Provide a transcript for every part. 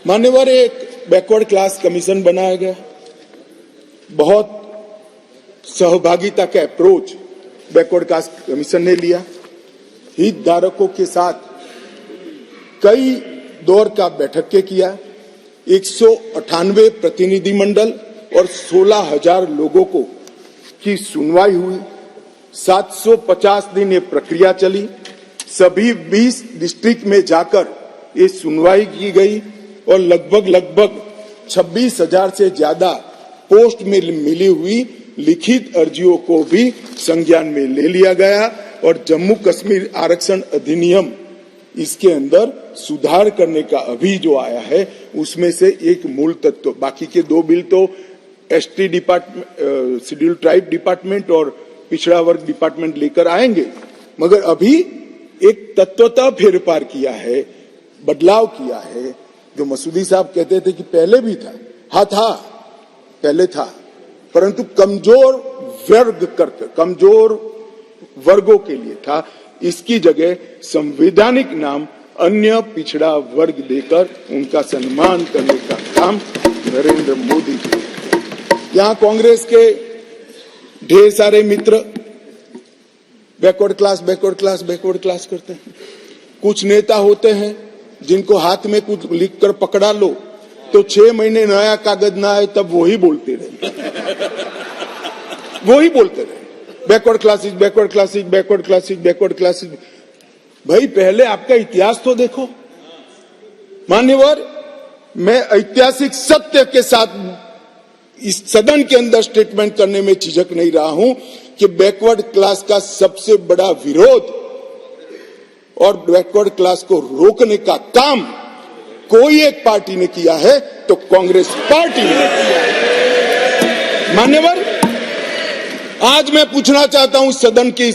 मान्यवर, एक backward class commission बनाया गया। बहुत सहभागिता का अप्रोच बैकवर्ड क्लास कमीशन ने लिया। हितधारकों के साथ कई दौर का बैठक के किया। 198 प्रतिनिधिमंडल और 16,000 लोगों को की सुनवाई हुई। 750 दिन ये प्रक्रिया चली। सभी 20 डिस्ट्रिक्ट में जाकर ये सुनवाई की गई और लगभग 26,000 से ज्यादा पोस्ट में मिली हुई लिखित अर्जियों को भी संज्ञान में ले लिया गया और जम्मू कश्मीर आरक्षण अधिनियम इसके अंदर सुधार करने का अभी जो आया है उसमें से एक मूल तत्व, बाकी के दो बिल तो ST department, schedule tribe department और पिछड़ा वर्ग डिपार्टमेंट लेकर आएंगे, मगर अभी एक तत्वतः फेरफार किया है, बदलाव किया है। जो मसूदी साहब कहते थे कि पहले भी था, हाँ था, पहले था, परंतु कमजोर वर्गों के लिए था। इसकी जगह संवैधानिक नाम अन्य पिछड़ा वर्ग देकर उनका सम्मान करने का काम नरेंद्र मोदी जी। यहाँ कांग्रेस के ढेर सारे मित्र बैकवर्ड क्लास करते हैं। कुछ नेता होते हैं जिनको हाथ में कुछ लिखकर पकड़ा लो तो 6 महीने नया कागज ना आए तब वही बोलते रहे बैकवर्ड क्लासेस। भाई पहले आपका इतिहास तो देखो। मान्यवर, मैं ऐतिहासिक सत्य के साथ इस सदन के अंदर स्टेटमेंट करने में झिझक नहीं रहा हूं कि बैकवर्ड क्लास का सबसे बड़ा विरोध और बैकवर्ड क्लास को रोकने का काम कोई एक पार्टी ने किया है तो कांग्रेस पार्टी ने किया है। मान्यवर, आज मैं पूछना चाहता हूं सदन की,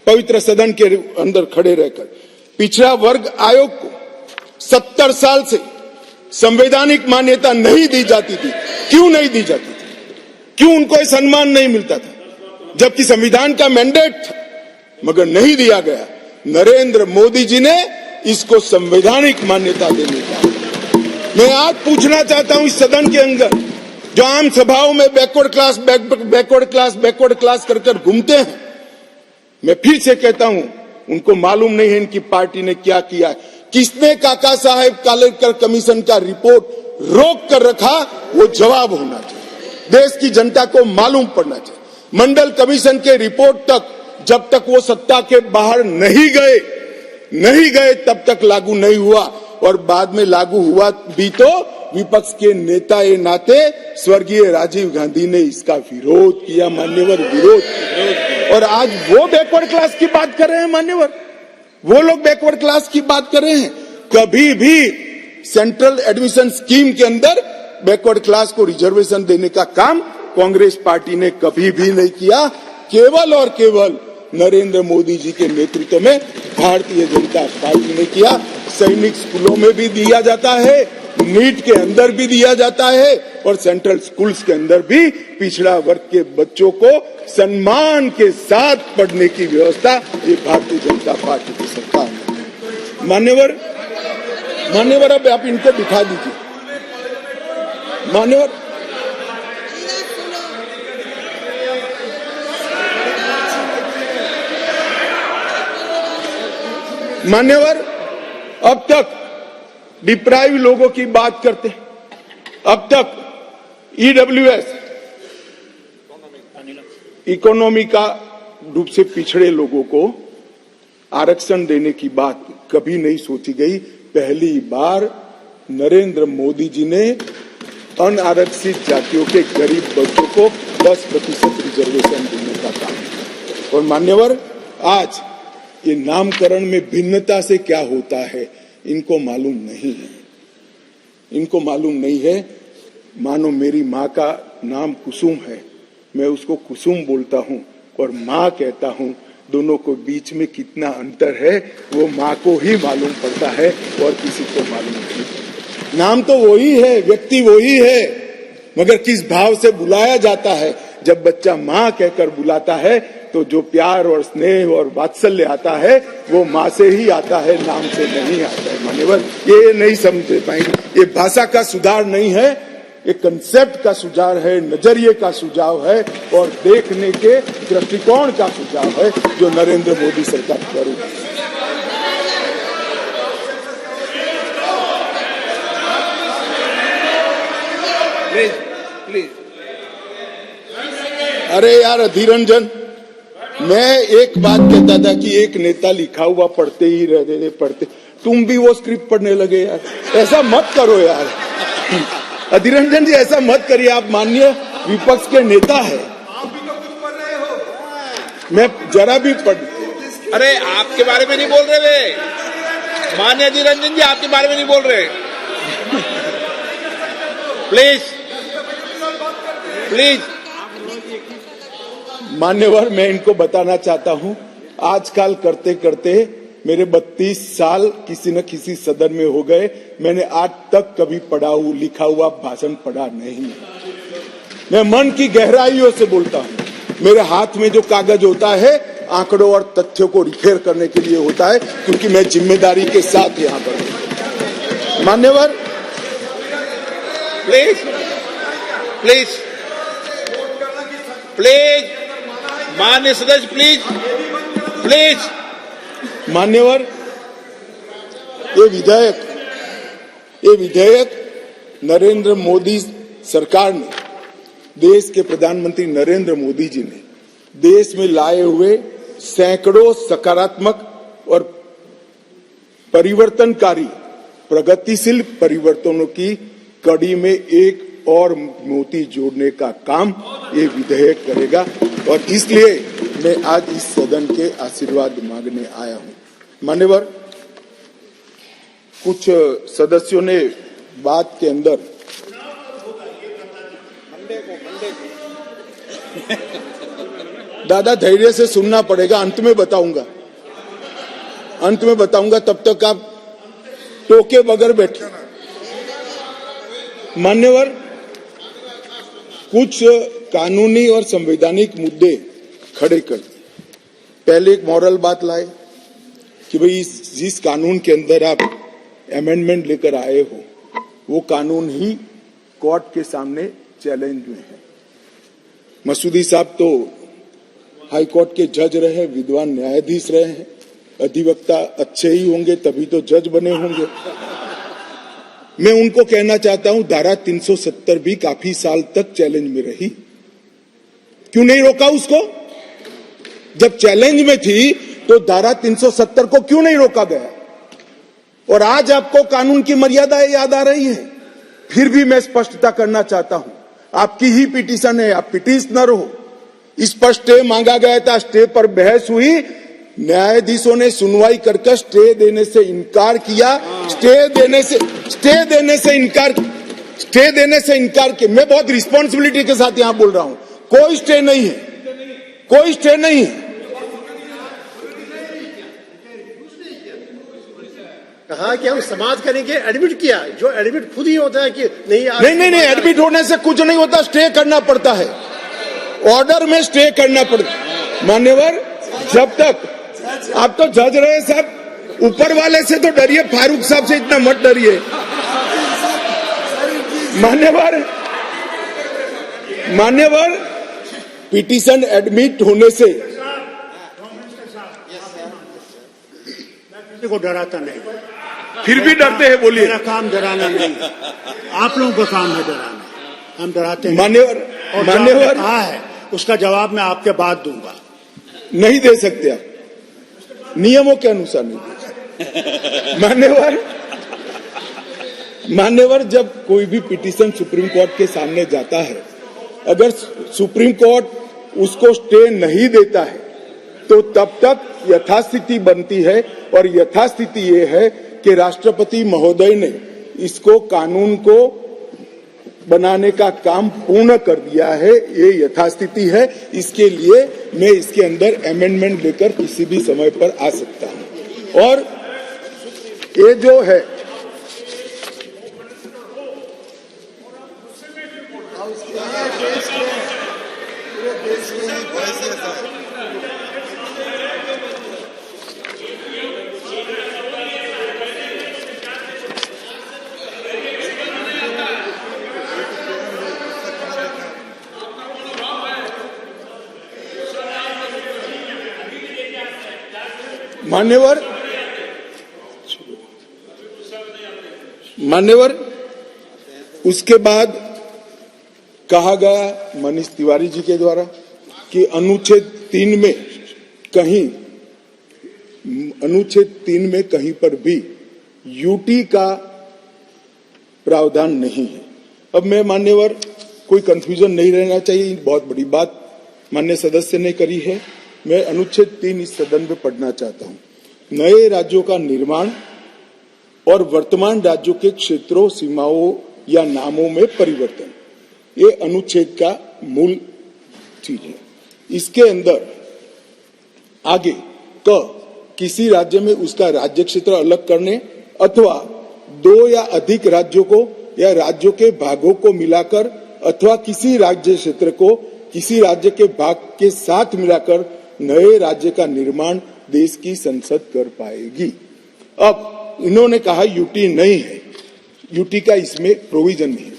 पवित्र सदन के अंदर खड़े रहकर, पिछड़ा वर्ग आयोग को 70 साल से संवैधानिक मान्यता नहीं दी जाती थी। क्यों नहीं दी जाती थी? क्यों उनको सम्मान नहीं मिलता था? जबकि संविधान का मैंडेट था, मगर नहीं दिया गया। नरेंद्र मोदी जी ने इसको संवैधानिक मान्यता देने का। मैं आज पूछना चाहता हूं इस सदन के अंदर जो आम सभाओं में बैकवर्ड क्लास कर घूमते हैं, मैं फिर से कहता हूं, उनको मालूम नहीं है इनकी पार्टी ने क्या किया है। किसने काका साहेब कालेकर कमीशन का रिपोर्ट रोक कर रखा, वो जवाब होना चाहिए। देश की जनता को मालूम पड़ना चाहिए। मंडल कमीशन के रिपोर्ट तक जब तक वो सत्ता के बाहर नहीं गए तब तक लागू नहीं हुआ, और बाद में लागू हुआ भी तो विपक्ष के नेता ए नाते स्वर्गीय राजीव गांधी ने इसका विरोध किया। मान्यवर, विरोध। और आज वो बैकवर्ड क्लास की बात कर रहे हैं। मान्यवर, वो लोग बैकवर्ड क्लास की बात कर रहे हैं। कभी भी सेंट्रल एडमिशन स्कीम के अंदर बैकवर्ड क्लास को रिजर्वेशन देने का काम कांग्रेस पार्टी ने कभी भी नहीं किया। केवल और केवल नरेंद्र मोदी जी के नेतृत्व में भारतीय जनता पार्टी ने किया। सैनिक स्कूलों में भी दिया जाता है, नीट के अंदर भी दिया जाता है, और सेंट्रल स्कूल्स के अंदर भी पिछड़ा वर्ग के बच्चों को सम्मान के साथ पढ़ने की व्यवस्था ये भारतीय जनता पार्टी की सरकार है। मान्यवर, अब आप इनको बिठा दीजिए। मान्यवर, अब तक डिप्राइव लोगों की बात करते हैं। अब तक ईडब्ल्यूएस, इकोनॉमी का रूप से पिछड़े लोगों को आरक्षण देने की बात कभी नहीं सोची गई। पहली बार नरेंद्र मोदी जी ने अनारक्षित जातियों के गरीब बच्चों को 10% रिजर्वेशन देने का काम। और मान्यवर, आज ये नामकरण में भिन्नता से क्या होता है इनको मालूम नहीं है। मानो मेरी माँ का नाम कुसुम है, मैं उसको कुसुम बोलता हूँ और माँ कहता हूँ, दोनों को बीच में कितना अंतर है वो माँ को ही मालूम पड़ता है और किसी को मालूम नहीं। नाम तो वही है, व्यक्ति वही है, मगर किस भाव से बुलाया जाता है। जब बच्चा माँ कहकर बुलाता है तो जो प्यार और स्नेह और वात्सल्य आता है वो माँ से ही आता है, नाम से नहीं आता है। मान्यवर, ये नहीं समझ पाएंगे। ये भाषा का सुधार नहीं है, ये कंसेप्ट का सुझाव है, नजरिए का सुझाव है और देखने के दृष्टिकोण का सुझाव है जो नरेंद्र मोदी सरकार कर रही है। प्लीज। अरे यार अधीर रंजन, मैं एक बात कहता था कि एक नेता लिखा हुआ पढ़ते ही रहते थे, पढ़ते, तुम भी वो स्क्रिप्ट पढ़ने लगे यार। ऐसा मत करो यार अधीर रंजन जी, ऐसा मत करिए। आप माननीय विपक्ष के नेता है, मैं जरा भी पढ़। अरे आपके बारे में नहीं बोल रहे वे, माननीय अधीर रंजन जी आपके बारे में नहीं बोल रहे। प्लीज। मान्यवर, मैं इनको बताना चाहता हूं, आजकल करते करते मेरे 32 साल किसी न किसी सदन में हो गए। मैंने आज तक कभी लिखा हुआ भाषण पढ़ा नहीं। मैं मन की गहराइयों से बोलता हूं। मेरे हाथ में जो कागज होता है आंकड़ों और तथ्यों को रिफेर करने के लिए होता है, क्योंकि मैं जिम्मेदारी के साथ यहां पर हूं। मान्यवर, प्लीज माननीय सदस्य, प्लीज। मान्यवर, ये विधेयक नरेंद्र मोदी सरकार ने, देश के प्रधानमंत्री नरेंद्र मोदी जी ने देश में लाए हुए सैकड़ों सकारात्मक और परिवर्तनकारी प्रगतिशील परिवर्तनों की कड़ी में एक और मोती जोड़ने का काम ये विधेयक करेगा और इसलिए मैं आज इस सदन के आशीर्वाद मांगने आया हूं। मान्यवर, कुछ सदस्यों ने बात के अंदर दादा धैर्य से सुनना पड़ेगा, अंत में बताऊंगा, तब तक आप टोके बगैर बैठे। मान्यवर, कुछ कानूनी और संवैधानिक मुद्दे खड़े कर, पहले एक मॉरल बात लाए कि भाई जिस कानून के अंदर आप अमेंडमेंट लेकर आए हो वो कानून ही कोर्ट के सामने चैलेंज में है। मसूदी साहब तो हाई कोर्ट के जज रहे, विद्वान न्यायाधीश रहे हैं, अधिवक्ता अच्छे ही होंगे तभी तो जज बने होंगे। मैं उनको कहना चाहता हूं, धारा 370 भी काफी साल तक चैलेंज में रही, क्यों नहीं रोका उसको? जब चैलेंज में थी तो धारा 370 को क्यों नहीं रोका गया? और आज आपको कानून की मर्यादाएं याद आ रही हैं। फिर भी मैं स्पष्टता करना चाहता हूं, आपकी ही पिटीशन है, आप पिटीशनर हो। इस पर स्टे मांगा गया था, स्टे पर बहस हुई, न्यायाधीशों ने सुनवाई करके स्टे देने से इनकार किया। स्टे देने से इनकार किया। मैं बहुत रिस्पॉन्सिबिलिटी के साथ यहां बोल रहा हूं, कोई स्टे नहीं है। कहा कि हम समाज करेंगे, एडमिट किया, जो एडमिट खुद ही होता है कि नहीं, एडमिट होने से कुछ नहीं होता, स्टे करना पड़ता है, ऑर्डर में स्टे करना पड़ता है। मान्यवर, जब तक आप तो जज रहे साहब, ऊपर वाले से तो डरिए, फारूक साहब से इतना मत डरिए। मान्यवर, पिटीशन एडमिट होने से किसी को डराता नहीं, फिर भी डरते हैं, बोलिए। मेरा काम डराना नहीं, आप लोगों का काम है डराना, हम डराते हैं। मान्यवर कहा है उसका जवाब मैं आपके बाद दूंगा। नहीं दे सकते आप, नियमों के अनुसार नहीं दे सकते। मान्यवर, जब कोई भी पिटीशन सुप्रीम कोर्ट के सामने जाता है, अगर सुप्रीम कोर्ट उसको स्टे नहीं देता है तो तब तक यथास्थिति बनती है, और यथास्थिति ये है कि राष्ट्रपति महोदय ने इसको कानून को बनाने का काम पूर्ण कर दिया है। ये यथास्थिति है, इसके लिए मैं इसके अंदर अमेंडमेंट लेकर किसी भी समय पर आ सकता हूं। और ये जो है मान्यवर, उसके बाद कहा गया मनीष तिवारी जी के द्वारा कि अनुच्छेद 3 में कहीं पर भी यूटी का प्रावधान नहीं है। अब मैं मान्यवर, कोई कंफ्यूजन नहीं रहना चाहिए, बहुत बड़ी बात मान्य सदस्य ने करी है। मैं अनुच्छेद 3 इस सदन में पढ़ना चाहता हूं। नए राज्यों का निर्माण और वर्तमान राज्यों के क्षेत्रों, सीमाओं या नामों में परिवर्तन, ये अनुच्छेद का मूल चीज है। इसके अंदर आगे किसी राज्य में उसका राज्य क्षेत्र अलग करने अथवा 2 या अधिक राज्यों को या राज्यों के भागों को मिलाकर अथवा किसी राज्य क्षेत्र को किसी राज्य के भाग के साथ मिलाकर नए राज्य का निर्माण देश की संसद कर पाएगी। अब इन्होंने कहा यूटी नहीं है, यूटी का इसमें प्रोविजन नहीं है,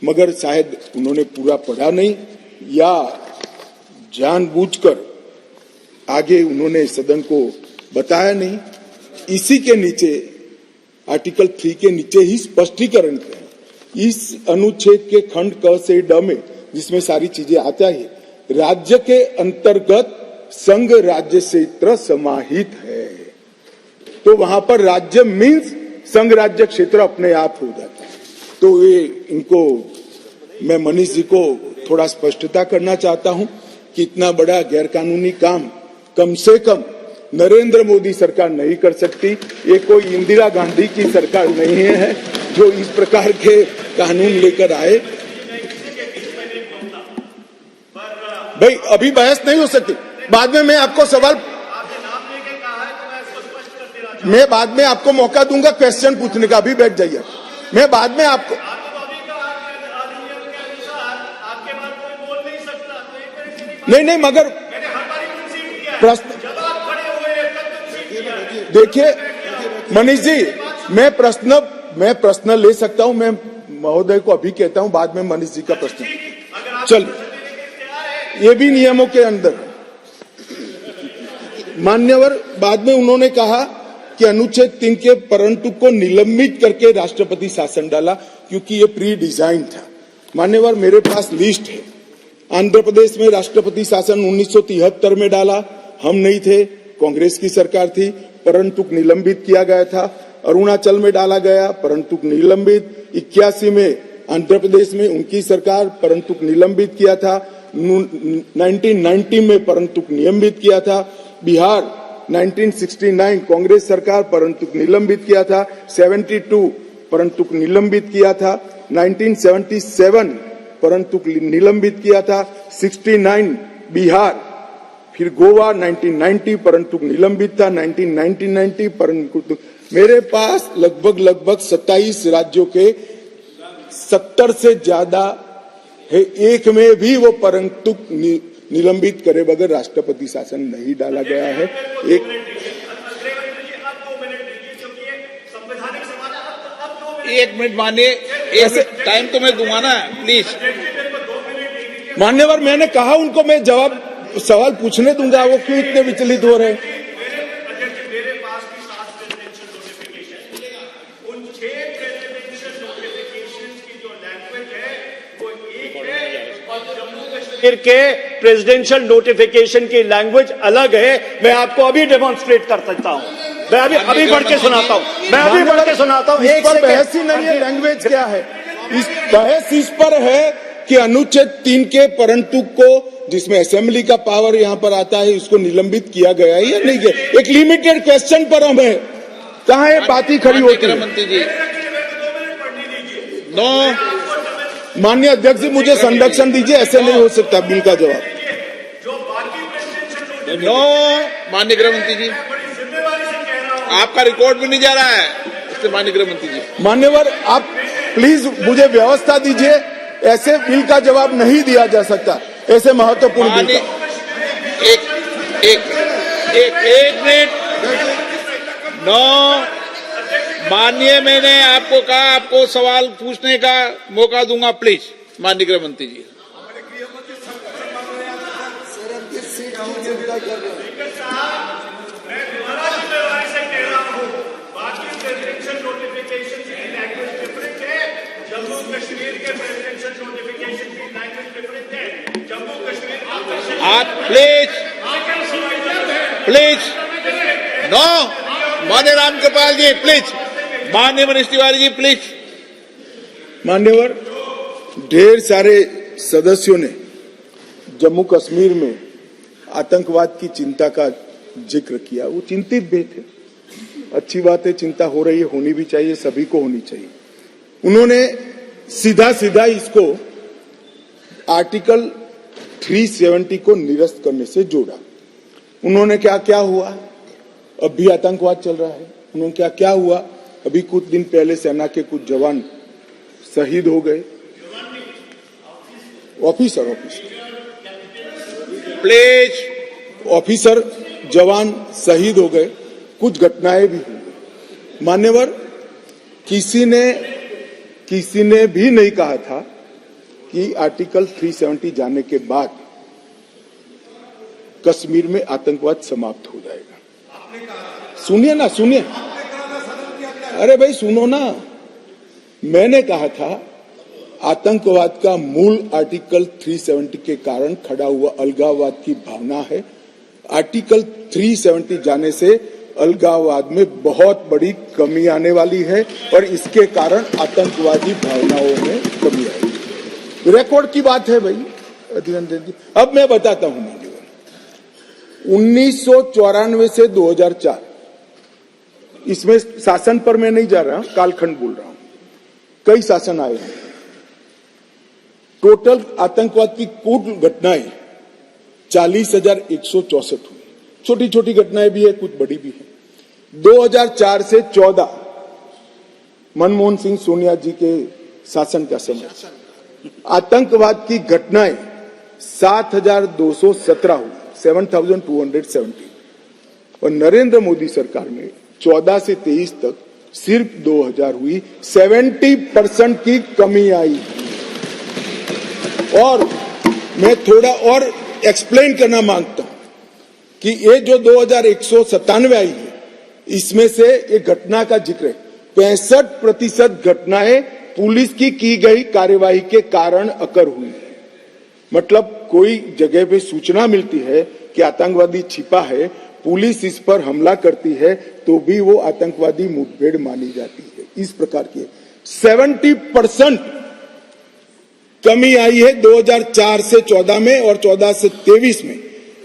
मगर शायद उन्होंने पूरा पढ़ा नहीं या जानबूझकर आगे उन्होंने सदन को बताया नहीं। इसी के नीचे आर्टिकल 3 के नीचे ही स्पष्टीकरण किया इस अनुच्छेद के खंड क से ड में, जिसमें सारी चीजें आता है, राज्य के अंतर्गत संघ राज्य क्षेत्र समाहित है। तो वहां पर राज्य मीन्स संघ राज्य क्षेत्र अपने आप हो जाता है। तो ये इनको मैं मनीष जी को थोड़ा स्पष्टता करना चाहता हूं कि इतना बड़ा गैरकानूनी काम कम से कम नरेंद्र मोदी सरकार नहीं कर सकती। ये कोई इंदिरा गांधी की सरकार नहीं है जो इस प्रकार के कानून लेकर आए। भाई अभी बहस नहीं हो सकती, बाद में मैं आपको सवाल, मैं बाद में आपको मौका दूंगा क्वेश्चन पूछने का, अभी बैठ जाइए। मैं बाद में आपको नहीं मगर प्रश्न देखिए मनीष जी, मैं प्रश्न ले सकता हूं। मैं महोदय को अभी कहता हूं, बाद में मनीष जी का प्रश्न। चल, ये भी नियमों के अंदर। मान्यवर, बाद में उन्होंने कहा कि अनुच्छेद 3 के परंतु को निलंबित करके राष्ट्रपति शासन डाला, क्योंकि ये प्री डिजाइन था। मान्यवर, मेरे पास लिस्ट है। आंध्र प्रदेश में राष्ट्रपति शासन 1973 में डाला, हम नहीं थे, कांग्रेस की सरकार थी, परंतु निलंबित किया गया था। अरुणाचल में डाला गया, परंतु निलंबित। 81 में आंध्र प्रदेश में उनकी सरकार, परंतु निलंबित किया था। 1990 में परंतु निलंबित किया था। बिहार 1969 कांग्रेस सरकार, परंतु निलंबित किया था। 72 परंतु निलंबित किया था। 1977 परंतु निलंबित किया था। 69 बिहार, फिर गोवा 1990 परंतु निलंबित था। 1990 परंतु मेरे पास लगभग 27 राज्यों के 70 से ज्यादा है, एक में भी वो परंतु निलंबित करे बगैर राष्ट्रपति शासन नहीं डाला गया है। एक मिनट मानिए, ऐसे टाइम तो मैं दूंगा ना, प्लीज। मान्यवर, मैंने कहा उनको मैं जवाब सवाल पूछने दूंगा, वो क्यों इतने विचलित हो रहे हैं? के प्रेसिडेंशियल नोटिफिकेशन की लैंग्वेज अलग है। मैं आपको अभी डेमोन्स्ट्रेट कर सकता हूं। मैं अभी बढ़ के सुनाता हूं। एक पर बहस ही नहीं है, लैंग्वेज क्या है? इस बहस इस पर है कि अनुच्छेद 3 के परंतु को, जिसमें असेंबली का पावर यहां पर आता है, इसको निलंबित किया गया है या नहीं किया? एक लिमिटेड क्वेश्चन पर हम है, कहां है बात ही खड़ी होती है। मंत्री जी, नो। माननीय अध्यक्ष जी, मुझे संरक्षण दीजिए, ऐसे नहीं हो सकता बिल का जवाब। नो, माननीय गृह मंत्री जी, आपका रिकॉर्ड भी नहीं जा रहा है, इससे माननीय गृह मंत्री जी। मान्यवर, आप प्लीज मुझे व्यवस्था दीजिए, ऐसे बिल का जवाब नहीं दिया जा सकता, ऐसे महत्वपूर्ण बिल का। एक मिनट। नो, माननीय, मैंने आपको कहा आपको सवाल पूछने का मौका दूंगा, प्लीज माननीय गृह मंत्री जी। कश्मीर के प्रेसिडेंशियल नोटिफिकेशन की लैंग्वेज डिफरेंट है। जम्मू कश्मीर आप प्लीज नो, माननीय राम कृपाल जी प्लीज, माननीय मनीष तिवारी जी प्लीज। मान्यवर, ढेर सारे सदस्यों ने जम्मू कश्मीर में आतंकवाद की चिंता का जिक्र किया। वो चिंतित भी थे, अच्छी बात है, चिंता हो रही है, होनी भी चाहिए, सभी को होनी चाहिए। उन्होंने सीधा सीधा इसको आर्टिकल 370 को निरस्त करने से जोड़ा। उन्होंने क्या क्या हुआ, अब भी आतंकवाद चल रहा है। उन्होंने क्या क्या हुआ, अभी कुछ दिन पहले सेना के कुछ जवान शहीद हो गए, ऑफिसर जवान शहीद हो गए, कुछ घटनाएं भी हुई। मान्यवर, किसी ने भी नहीं कहा था कि आर्टिकल 370 जाने के बाद कश्मीर में आतंकवाद समाप्त हो जाएगा। सुनिए ना, सुनिए, अरे भाई सुनो ना, मैंने कहा था आतंकवाद का मूल आर्टिकल 370 के कारण खड़ा हुआ अलगाववाद की भावना है। आर्टिकल 370 जाने से अलगाववाद में बहुत बड़ी कमी आने वाली है और इसके कारण आतंकवादी भावनाओं में कमी आएगी। रिकॉर्ड की बात है भाई। अब मैं बताता हूं, 1994 से 2004, इसमें शासन पर मैं नहीं जा रहा, कालखंड बोल रहा हूं, कई शासन आए हैं। टोटल आतंकवाद की कुल घटनाएं 40,164 हुई। छोटी छोटी घटनाएं भी है, कुछ बड़ी भी है। 2004 से 14 मनमोहन सिंह सोनिया जी के शासन का समय आतंकवाद की घटनाएं 7,217 हुई, 7,270, और नरेंद्र मोदी सरकार में 14 से 23 तक सिर्फ 2,000 हुई। 70% की कमी आई। और मैं थोड़ा और एक्सप्लेन करना मांगता हूं कि ये जो 2,197 आई है, इसमें से एक घटना का जिक्र है। 65% घटनाएं पुलिस की गई कार्यवाही के कारण अकर हुई है। मतलब कोई जगह पे सूचना मिलती है कि आतंकवादी छिपा है, पुलिस इस पर हमला करती है, तो भी वो आतंकवादी मुठभेड़ मानी जाती है। इस प्रकार की 70% कमी आई है 2004 से 14 में, और 14 से 23 में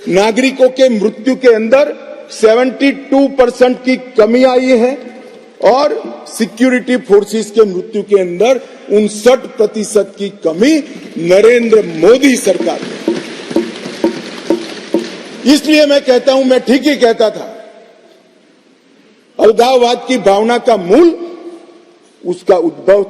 नागरिकों के मृत्यु के अंदर 72% की कमी आई है, और सिक्योरिटी फोर्सेस के मृत्यु के अंदर 59% की कमी नरेंद्र मोदी सरकार में। इसलिए मैं कहता हूं, मैं ठीक ही कहता था, अलगाववाद की भावना का मूल उसका उद्भव